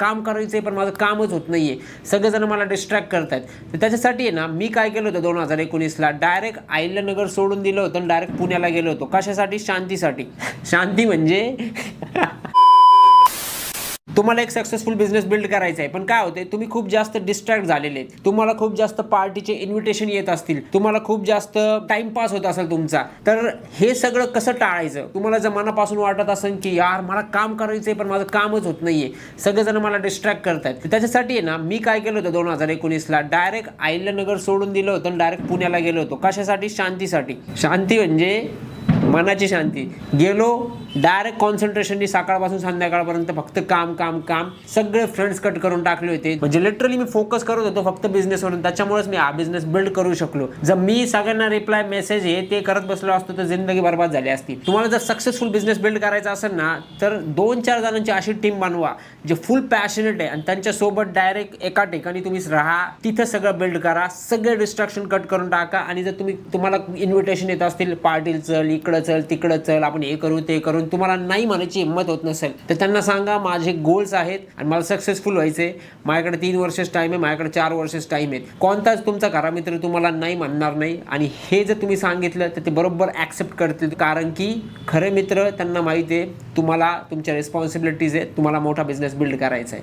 काम करायचं आहे पण माझं कामच होत नाही आहे, सगळेजण मला डिस्ट्रॅक्ट करत आहेत. तर त्याच्यासाठी आहे ना, मी काय केलं होतं 2019ला डायरेक्ट अहिल्यानगर सोडून दिलं होतं आणि डायरेक्ट पुण्याला गेलो होतो. कशासाठी? शांतीसाठी. शांती म्हणजे तुम्हाला एक सक्सेसफुल बिझनेस बिल्ड करायचा आहे, पण काय होते, तुम्ही खूप जास्त डिस्ट्रॅक्ट झालेले आहेत. तुम्हाला खूप जास्त पार्टीचे इन्व्हिटेशन येत असतील, तुम्हाला खूप जास्त टाइमपास होत असेल तुमचा. तर हे सगळं कसं टाळायचं? तुम्हाला जर मनापासून वाटत असेल की यार मला काम करायचं आहे पण माझं कामच होत नाहीये, सगळेजण मला डिस्ट्रॅक्ट करतायत, त्याच्यासाठी आहे ना, मी काय केलं होतं 2019ला डायरेक्ट अहिल्यानगर सोडून दिलं होतं आणि डायरेक्ट पुण्याला गेलो होतो. कशासाठी? शांतीसाठी. शांती म्हणजे मनाची शांती. गेलो डायरेक्ट कॉन्सन्ट्रेशननी सकाळपासून संध्याकाळपर्यंत फक्त काम काम काम. सगळे फ्रेंड्स कट करून टाकले होते. म्हणजे लिटरली मी फोकस करत होतो फक्त बिझनेसवरून. त्याच्यामुळेच मी हा बिझनेस बिल्ड करू शकलो. जर मी सगळ्यांना रिप्लाय मेसेज हे ते करत बसलो असतो तर जिंदगी बर्बाद झाली असती. तुम्हाला जर सक्सेसफुल बिझनेस बिल्ड करायचा असेल ना, तर 2-4 जणांची अशी टीम बनवा जे फुल पॅशनेट आहे आणि त्यांच्यासोबत डायरेक्ट एका ठिकाणी तुम्ही राहा, तिथं सगळं बिल्ड करा, सगळे डिस्ट्रॅक्शन कट करून टाका. आणि जर तुम्हाला इन्व्हिटेशन येत असतील, पार्टीला चल, इकडं चल, तिकडं चल, आपण हे करू ते करू, तुम्हाला नाही म्हणायची हिंमत होत नसेल तर त्यांना सांगा माझे गोल्स आहेत आणि मला सक्सेसफुल व्हायचे. माझ्याकडे 3 वर्षच टाइम आहे, माझ्याकडे 4 वर्षच टाइम आहे. कोणताच तुमचा खरा मित्र तुम्हाला नाही म्हणणार नाही. आणि हे जर तुम्ही सांगितलं तर ते बरोबर ॲक्सेप्ट करतील, कारण की खरे मित्र त्यांना माहिती आहे तुम्हाला तुमच्या रिस्पॉन्सिबिलिटीज आहेत, तुम्हाला मोठा बिझनेस बिल्ड करायचा आहे.